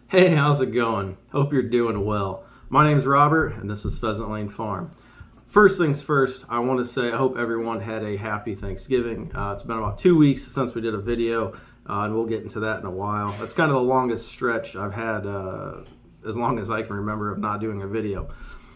Hey, how's it going? Hope you're doing well. My name's Robert, and this is Pheasant Lane Farm. First things first, I want to say I hope everyone had a happy Thanksgiving. It's been about 2 weeks since we did a video, and we'll get into that in a while. That's kind of the longest stretch I've had, as long as I can remember, of not doing a video.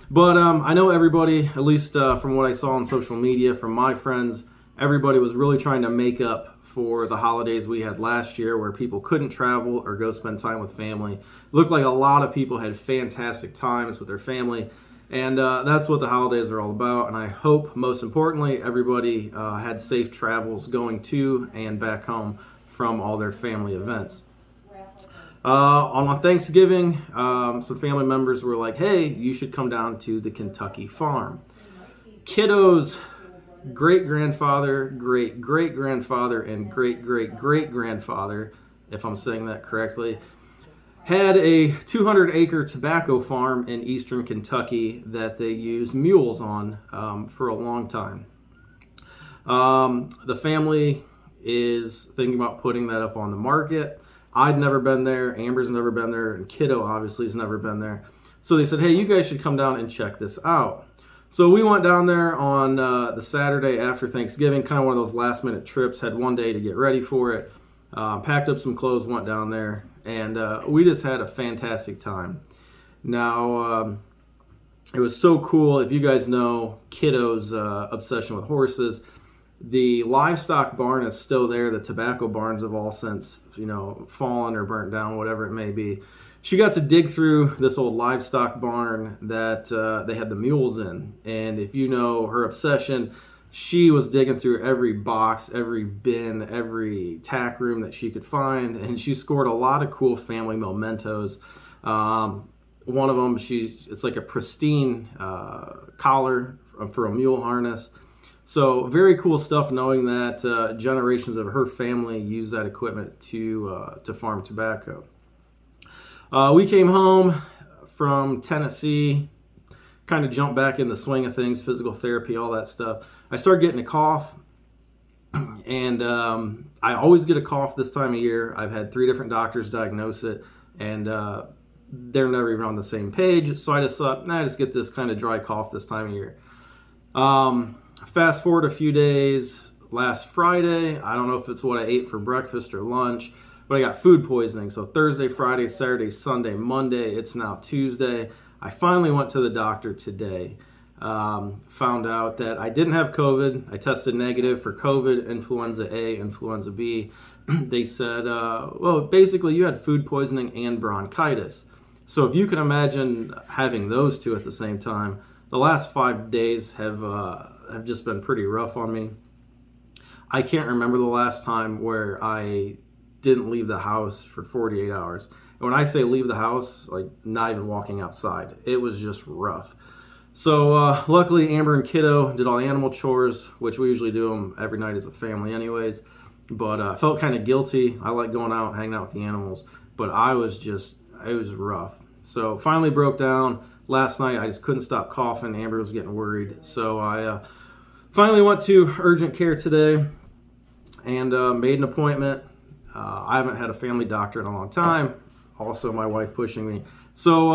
But I know everybody, at least from what I saw on social media, from my friends, everybody was really trying to make up for the holidays we had last year where people couldn't travel or go spend time with family. It looked like a lot of people had fantastic times with their family, and that's what the holidays are all about. And I hope, most importantly, everybody had safe travels going to and back home from all their family events. On Thanksgiving, some family members were like, hey, you should come down to the Kentucky farm. Kiddo's great-grandfather, great-great-grandfather, and great-great-great-grandfather, if I'm saying that correctly, had a 200-acre tobacco farm in eastern Kentucky that they used mules on for a long time. The family is thinking about putting that up on the market. I'd never been there, Amber's never been there, and Kiddo obviously has never been there. So they said, hey, you guys should come down and check this out. So we went down there on the Saturday after Thanksgiving, kind of one of those last minute trips, had one day to get ready for it, packed up some clothes, went down there, and we just had a fantastic time. Now, it was so cool. If you guys know Kiddo's obsession with horses, the livestock barn is still there. The tobacco barns have all since, fallen or burnt down, whatever it may be. She got to dig through this old livestock barn that they had the mules in. And if you know her obsession, she was digging through every box, every bin, every tack room that she could find. And she scored a lot of cool family mementos. One of them, it's like a pristine collar for a mule harness. So very cool stuff, knowing that generations of her family use that equipment to farm tobacco. We came home from Tennessee, kind of jumped back in the swing of things, physical therapy, all that stuff. I started getting a cough, and I always get a cough this time of year. I've had 3 different doctors diagnose it, and they're never even on the same page. So I just thought, I just get this kind of dry cough this time of year. Fast forward a few days, last Friday, I don't know if it's what I ate for breakfast or lunch, but I got food poisoning. So Thursday, Friday, Saturday, Sunday, Monday, it's now Tuesday. I finally went to the doctor today. Found out that I didn't have COVID. I tested negative for COVID, influenza A, influenza B. They said, well, basically you had food poisoning and bronchitis. So if you can imagine having those two at the same time, the last 5 days have just been pretty rough on me. I can't remember the last time where I didn't leave the house for 48 hours. And when I say leave the house, like not even walking outside, it was just rough. So luckily Amber and Kiddo did all the animal chores, which we usually do them every night as a family anyways. But I felt kind of guilty. I like going out and hanging out with the animals, but it was rough. So finally broke down. Last night I just couldn't stop coughing. Amber was getting worried. So I finally went to urgent care today and made an appointment. I haven't had a family doctor in a long time. Also, my wife pushing me. So,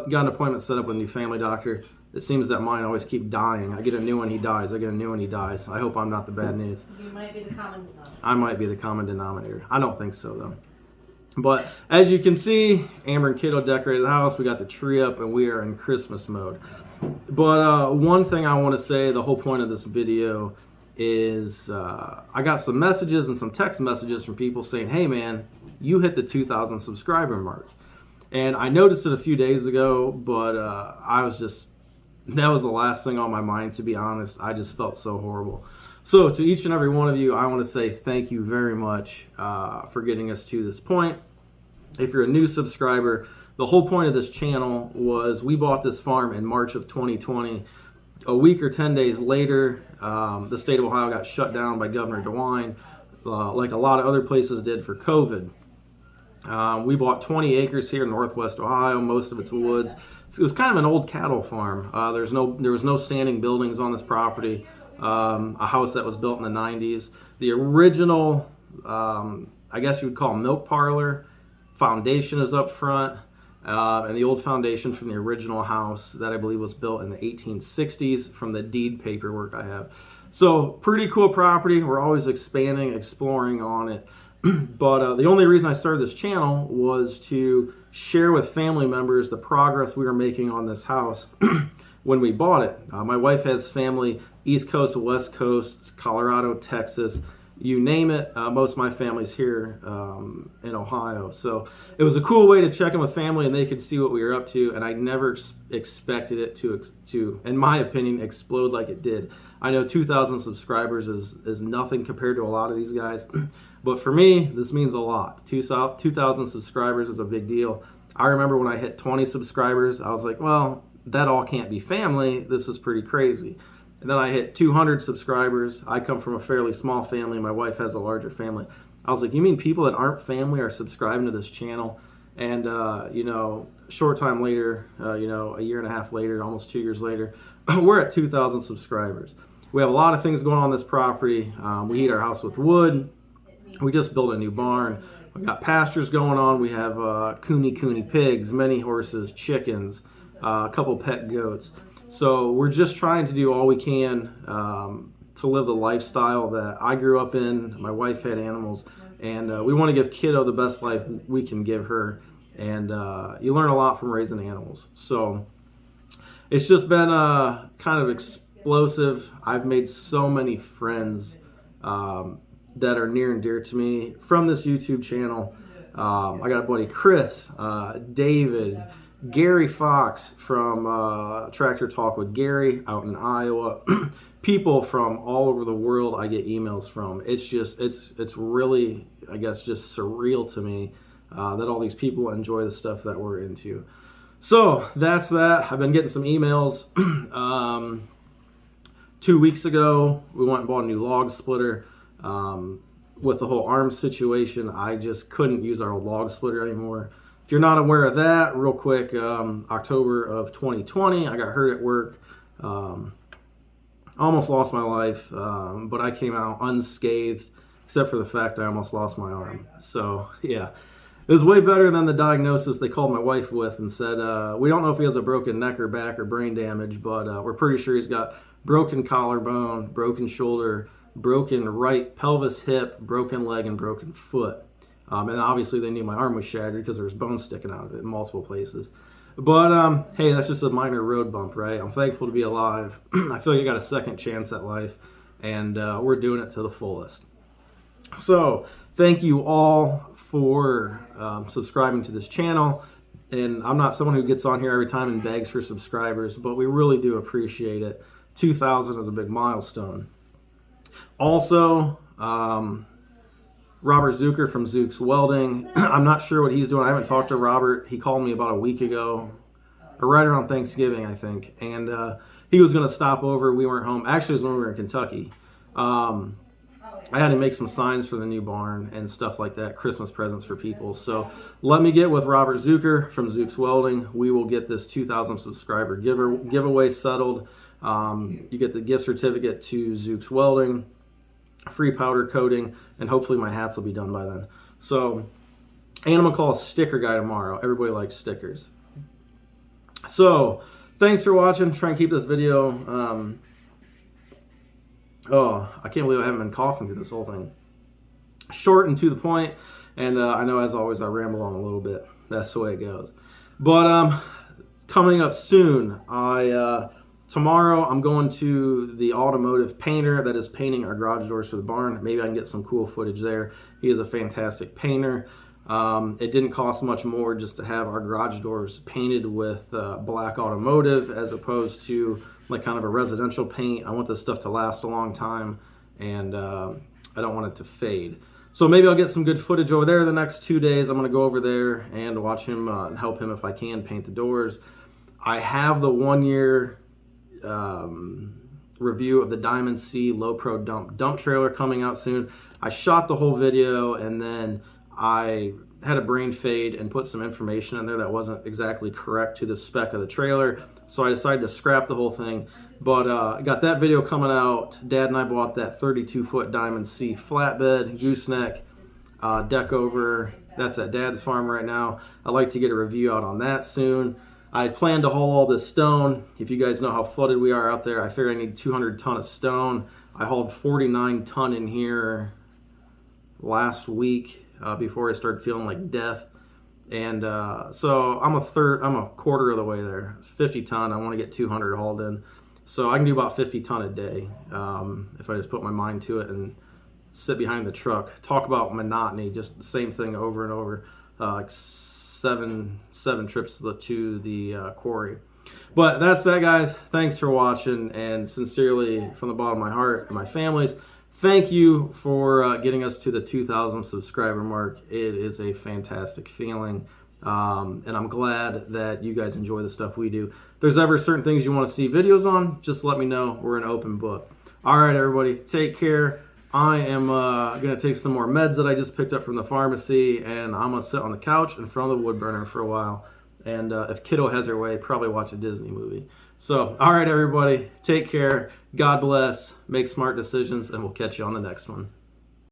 got an appointment set up with a new family doctor. It seems that mine always keep dying. I get a new one, he dies. I get a new one, he dies. I hope I'm not the bad news. You might be the common denominator. I might be the common denominator. I don't think so, though. But as you can see, Amber and Kiddo decorated the house. We got the tree up, and we are in Christmas mode. But one thing I want to say, the whole point of this video is I got some messages and some text messages from people saying, hey man, you hit the 2,000 subscriber mark. And I noticed it a few days ago, but that was the last thing on my mind, to be honest. I just felt so horrible. So to each and every one of you, I want to say thank you very much for getting us to this point. If you're a new subscriber, the whole point of this channel was we bought this farm in March of 2020. A week or 10 days later, the state of Ohio got shut down by Governor DeWine, like a lot of other places did for COVID. We bought 20 acres here in Northwest Ohio. Most of it's woods. It was kind of an old cattle farm. There was no standing buildings on this property. A house that was built in the 90s. The original, I guess you would call milk parlor, Foundation is up front, and the old foundation from the original house that I believe was built in the 1860s from the deed paperwork I have. So pretty cool property. We're always expanding, exploring on it. But the only reason I started this channel was to share with family members the progress we were making on this house when we bought it. My wife has family East Coast, West Coast, Colorado, Texas, you name it. Most of my family's here in Ohio. So it was a cool way to check in with family and they could see what we were up to. And I never expected it to, in my opinion, explode like it did. I know 2,000 subscribers is nothing compared to a lot of these guys. But for me, this means a lot. 2,000 subscribers is a big deal. I remember when I hit 20 subscribers, I was like, well, that all can't be family. This is pretty crazy. And then I hit 200 subscribers. I come from a fairly small family. My wife has a larger family. I was like, you mean people that aren't family are subscribing to this channel? And, short time later, a year and a half later, almost 2 years later, we're at 2,000 subscribers. We have a lot of things going on this property. We heat our house with wood. We just built a new barn. We got pastures going on. We have cooney pigs, many horses, chickens, a couple pet goats. So we're just trying to do all we can to live the lifestyle that I grew up in. My wife had animals, and we want to give Kiddo the best life we can give her. And you learn a lot from raising animals. So it's just been kind of explosive. I've made so many friends that are near and dear to me from this YouTube channel. I got a buddy, Chris, David, Gary Fox from Tractor Talk with Gary out in Iowa. People from all over the world I get emails from. It's just, it's really, I guess, just surreal to me that all these people enjoy the stuff that we're into. So that's that. I've been getting some emails. 2 weeks ago, we went and bought a new log splitter. With the whole arm situation, I just couldn't use our old log splitter anymore. If you're not aware of that, real quick, October of 2020, I got hurt at work. Almost lost my life, but I came out unscathed, except for the fact I almost lost my arm. So, yeah, it was way better than the diagnosis they called my wife with and said, we don't know if he has a broken neck or back or brain damage, but we're pretty sure he's got broken collarbone, broken shoulder, broken right pelvis, hip, broken leg, and broken foot. And obviously they knew my arm was shattered because there was bone sticking out of it in multiple places. But hey, that's just a minor road bump, right? I'm thankful to be alive. I feel like I got a second chance at life, and we're doing it to the fullest. So thank you all for subscribing to this channel. And I'm not someone who gets on here every time and begs for subscribers, but we really do appreciate it. 2,000 is a big milestone. Also, Robert Zucker from Zooks Welding. I'm not sure what he's doing. I haven't talked to Robert. He called me about a week ago, or right around Thanksgiving, I think. And he was going to stop over. We weren't home. Actually, it was when we were in Kentucky. I had to make some signs for the new barn and stuff like that, Christmas presents for people. So let me get with Robert Zucker from Zooks Welding. We will get this 2,000 subscriber giveaway settled. You get the gift certificate to Zooks Welding, free powder coating, and hopefully my hats will be done by then. So, and I'm gonna call a sticker guy tomorrow. Everybody likes stickers. So, thanks for watching. Try and keep this video. I can't believe I haven't been coughing through this whole thing. Short and to the point. And I know, as always, I ramble on a little bit. That's the way it goes. But coming up soon, tomorrow I'm going to the automotive painter that is painting our garage doors for the barn. Maybe I can get some cool footage there. He is a fantastic painter. It didn't cost much more just to have our garage doors painted with black automotive as opposed to like kind of a residential paint. I want this stuff to last a long time, and I don't want it to fade. So maybe I'll get some good footage over there the next 2 days. I'm going to go over there and watch him and help him if I can paint the doors. I have the 1 year review of the Diamond C Low Pro dump trailer coming out soon. I shot the whole video and then I had a brain fade and put some information in there that wasn't exactly correct to the spec of the trailer, so I decided to scrap the whole thing. But I got that video coming out. Dad and I bought that 32-foot Diamond C flatbed, gooseneck, deck over, That's at Dad's farm right now. I'd like to get a review out on that soon. I plan to haul all this stone. If you guys know how flooded we are out there, I figure I need 200 ton of stone. I hauled 49 ton in here last week before I started feeling like death. And so I'm a quarter of the way there. 50 ton. I want to get 200 hauled in. So I can do about 50 ton a day if I just put my mind to it and sit behind the truck. Talk about monotony, just the same thing over and over, like seven trips to the quarry. But that's that, guys. Thanks for watching, and sincerely from the bottom of my heart and my family's, thank you for getting us to the 2,000 subscriber mark. It is a fantastic feeling, and I'm glad that you guys enjoy the stuff we do. If there's ever certain things you want to see videos on, just let me know. We're an open book. All right, everybody, take care. I am going to take some more meds that I just picked up from the pharmacy, and I'm going to sit on the couch in front of the wood burner for a while. And if Kiddo has her way, probably watch a Disney movie. So, all right, everybody, take care. God bless. Make smart decisions, and we'll catch you on the next one.